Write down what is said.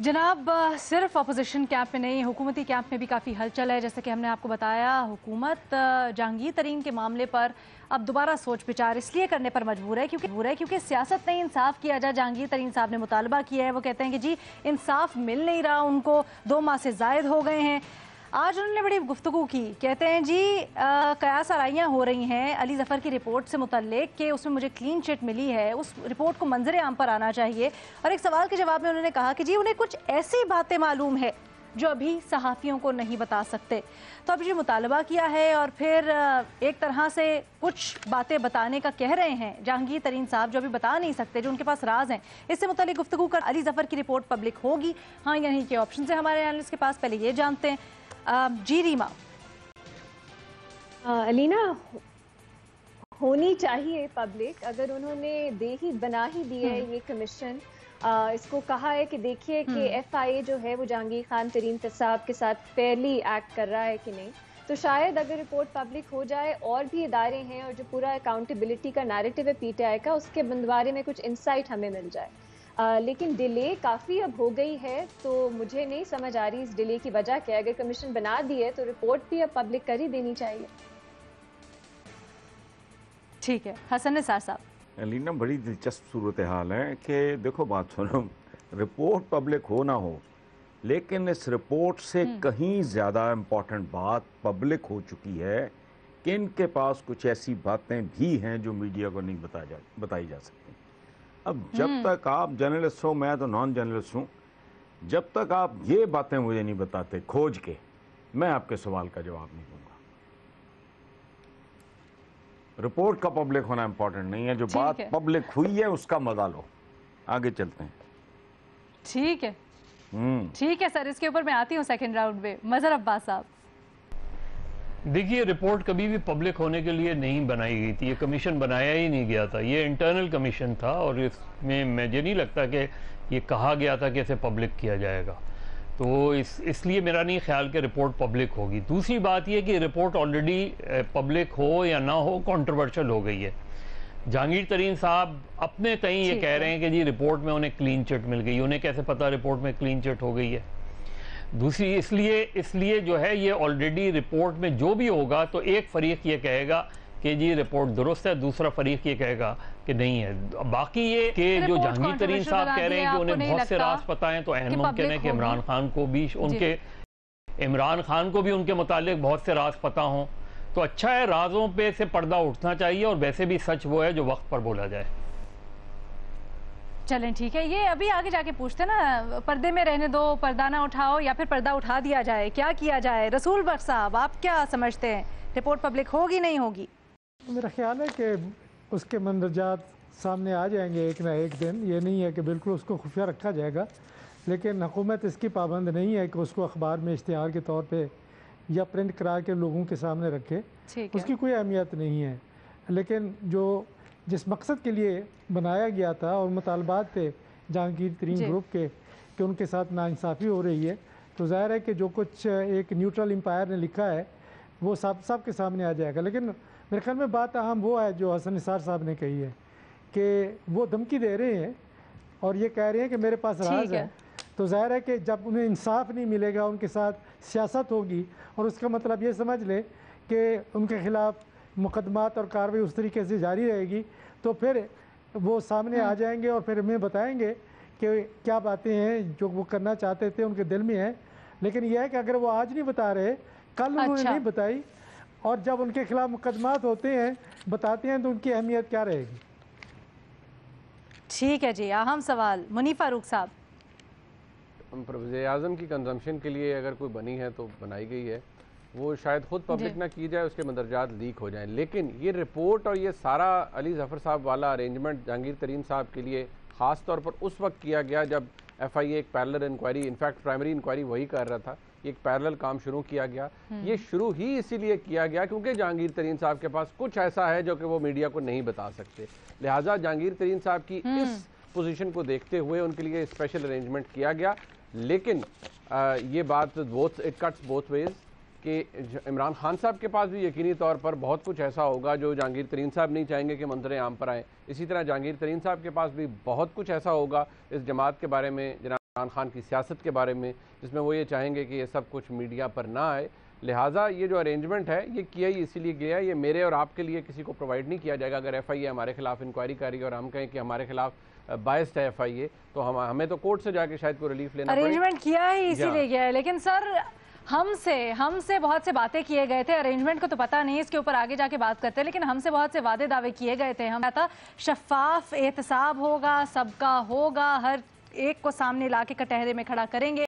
जनाब, सिर्फ opposition camp में नहीं, हुकूमती कैंप में भी काफ़ी हलचल है। जैसे कि हमने आपको बताया, हुकूमत जहांगीर तरीन के मामले पर अब दोबारा सोच विचार इसलिए करने पर मजबूर है क्योंकि सियासत ने इंसाफ किया जाए। जहांगीर तरीन साहब ने मुतालबा किया है, वो कहते हैं कि जी इंसाफ मिल नहीं रहा उनको, 2 माह से ज़ायद हो गए हैं। आज उन्होंने बड़ी गुफ्तगू की, कहते हैं जी कयास आराइयाँ हो रही हैं अली ज़फ़र की रिपोर्ट से मुतल्लिक कि उसमें मुझे क्लीन चिट मिली है, उस रिपोर्ट को मंजर आम पर आना चाहिए। और एक सवाल के जवाब में उन्होंने कहा कि जी उन्हें कुछ ऐसी बातें मालूम है जो अभी सहाफ़ियों को नहीं बता सकते। तो अब ये मुतालबा किया है और फिर एक तरह से कुछ बातें बताने का कह रहे हैं जहांगीर तरीन साहब, जो अभी बता नहीं सकते, जो उनके पास राज हैं। इससे मुतालिक गुफ्तगू कर अली ज़फ़र की रिपोर्ट पब्लिक होगी, हाँ या नहीं के ऑप्शन है हमारे एनालिस्ट के पास। पहले ये जानते हैं। जी रीमा। अलीना, होनी चाहिए पब्लिक। अगर उन्होंने बना ही दी है ये कमीशन, इसको कहा है कि देखिए कि FIA जो है वो जहांगीर खान तरीन साहब के साथ फेयरली एक्ट कर रहा है कि नहीं, तो शायद अगर रिपोर्ट पब्लिक हो जाए और भी इदारे हैं और जो पूरा अकाउंटेबिलिटी का नैरेटिव है PTI का, उसके बारे में कुछ इंसाइट हमें मिल जाए। लेकिन डिले काफ़ी अब हो गई है, तो मुझे नहीं समझ आ रही इस डिले की वजह क्या है। अगर कमीशन बना दी है तो रिपोर्ट भी अब पब्लिक कर ही देनी चाहिए। ठीक है, हसन निसार साहब। अलीना, बड़ी दिलचस्प सूरत हाल है कि देखो, बात सुनो, रिपोर्ट पब्लिक हो ना हो, लेकिन इस रिपोर्ट से कहीं ज़्यादा इम्पॉर्टेंट बात पब्लिक हो चुकी है कि इनके पास कुछ ऐसी बातें भी हैं जो मीडिया को नहीं बताई जा सकती। अब जब तक आप जर्नलिस्ट हो, मैं तो नॉन जर्नलिस्ट हूँ, जब तक आप ये बातें मुझे नहीं बताते खोज के, मैं आपके सवाल का जवाब नहीं दूंगा। रिपोर्ट का पब्लिक होना इंपॉर्टेंट नहीं है, जो बात पब्लिक हुई है उसका मजा लो। आगे चलते हैं। ठीक है, ठीक है सर, इसके ऊपर मैं आती हूँ सेकंड राउंड में। मजहर अब्बास साहब। देखिए, रिपोर्ट कभी भी पब्लिक होने के लिए नहीं बनाई गई थी, ये कमीशन बनाया ही नहीं गया था, ये इंटरनल कमीशन था और इसमें मुझे नहीं लगता कि ये कहा गया था कि इसे पब्लिक किया जाएगा। तो इसलिए मेरा नहीं ख्याल कि रिपोर्ट पब्लिक होगी। दूसरी बात ये कि रिपोर्ट ऑलरेडी पब्लिक हो या ना हो कंट्रोवर्शियल हो गई है। जहांगीर तरीन साहब अपने कहीं ये कह रहे हैं कि जी रिपोर्ट में उन्हें क्लीन चिट मिल गई। उन्हें कैसे पता रिपोर्ट में क्लीन चिट हो गई है? दूसरी इसलिए जो है ये ऑलरेडी रिपोर्ट में जो भी होगा तो एक फरीक ये कहेगा कि जी रिपोर्ट दुरुस्त है, दूसरा फरीक ये कहेगा कि नहीं है। बाकी ये कि जो जहांगीर तरीन साहब कह रहे हैं कि उन्हें बहुत से राज पता है, तो अहम मुमकिन है कि इमरान खान को भी उनके मुतालिक बहुत से राज पता हों। तो अच्छा है, राजों पे से पर्दा उठना चाहिए और वैसे भी सच वो है जो वक्त पर बोला जाए। चलें ठीक है, ये अभी आगे जाके पूछते ना, पर्दे में रहने दो, पर्दा ना उठाओ या फिर पर्दा उठा दिया जाए, क्या किया जाए? रसूल बख्श साहब, आप क्या समझते हैं, रिपोर्ट पब्लिक होगी नहीं होगी? मेरा ख्याल है कि उसके मंदरजात सामने आ जाएंगे एक ना एक दिन। ये नहीं है कि बिल्कुल उसको खुफिया रखा जाएगा, लेकिन हुकूमत इसकी पाबंद नहीं है कि उसको अखबार में इश्तिहार के तौर पे या प्रिंट करा के लोगों के सामने रखे। उसकी कोई अहमियत नहीं है। लेकिन जिस मकसद के लिए बनाया गया था और मुतालबात थे जहांगीर तरीन ग्रुप के कि उनके साथ नाइंसाफ़ी हो रही है, तो ज़ाहिर है कि जो कुछ एक न्यूट्रल एम्पायर ने लिखा है वो सब के सामने आ जाएगा। लेकिन मेरे ख्याल में बात अहम वो है जो हसन निसार साहब ने कही है कि वो धमकी दे रहे हैं और ये कह रहे हैं कि मेरे पास राज है। तो ज़ाहिर है कि जब उन्हें इंसाफ नहीं मिलेगा, उनके साथ सियासत होगी, और उसका मतलब ये समझ लें कि उनके खिलाफ मुकदमात और कार्रवाई उस तरीके से जारी रहेगी, तो फिर वो सामने आ जाएंगे और फिर हमें बताएंगे कि क्या बातें हैं जो वो करना चाहते थे उनके दिल में है। लेकिन यह है कि अगर वो आज नहीं बता रहे, कल उन्होंने नहीं बताई, और जब उनके खिलाफ मुकदमात होते हैं, बताते हैं, तो उनकी अहमियत क्या रहेगी? ठीक है जी, अहम सवाल। मुनीफ फारूक साहब। वज़ीर-ए-आज़म की कंजम्पशन के लिए अगर कोई बनी है तो बनाई गई है, वो शायद खुद पब्लिक ना की जाए, उसके मंदरजात लीक हो जाएं। लेकिन ये रिपोर्ट और ये सारा अली ज़फ़र साहब वाला अरेंजमेंट जहांगीर तरीन साहब के लिए ख़ास तौर पर उस वक्त किया गया जब FIA एक parallel inquiry, in fact primary inquiry वही कर रहा था, एक पैरेलल काम शुरू किया गया। ये शुरू ही इसीलिए किया गया क्योंकि जहांगीर तरीन साहब के पास कुछ ऐसा है जो कि वो मीडिया को नहीं बता सकते। लिहाजा जहांगीर तरीन साहब की इस पोजीशन को देखते हुए उनके लिए स्पेशल अरेंजमेंट किया गया। लेकिन ये बात इट कट्स बोथ वेज कि इमरान खान साहब के पास भी यकीनी तौर पर बहुत कुछ ऐसा होगा जो जहांगीर तरीन साहब नहीं चाहेंगे कि मंजर आम पर आए। इसी तरह जहांगीर तरीन साहब के पास भी बहुत कुछ ऐसा होगा इस जमात के बारे में जनाब इमरान खान की सियासत के बारे में, जिसमें वो ये चाहेंगे कि ये सब कुछ मीडिया पर ना आए। लिहाजा ये जो अरेंजमेंट है ये किया ही इसीलिए गया है, ये मेरे और आपके लिए किसी को प्रोवाइड नहीं किया जाएगा। अगर FIA हमारे खिलाफ इंक्वायरी कर रही है और हम कहें कि हमारे खिलाफ बायस्ड है FIA, तो हमें तो कोर्ट से जाके शायद कोई रिलीफ लेना पड़े। अरेंजमेंट किया ही इसीलिए गया है, लेकिन सर हमसे बहुत से बातें किए गए थे। अरेंजमेंट को तो पता नहीं, इसके ऊपर आगे जाके बात करते हैं, लेकिन हमसे बहुत से वादे दावे किए गए थे। हम था शफाफ एहतसाब होगा, सबका होगा, हर एक को सामने लाके कटहरे में खड़ा करेंगे।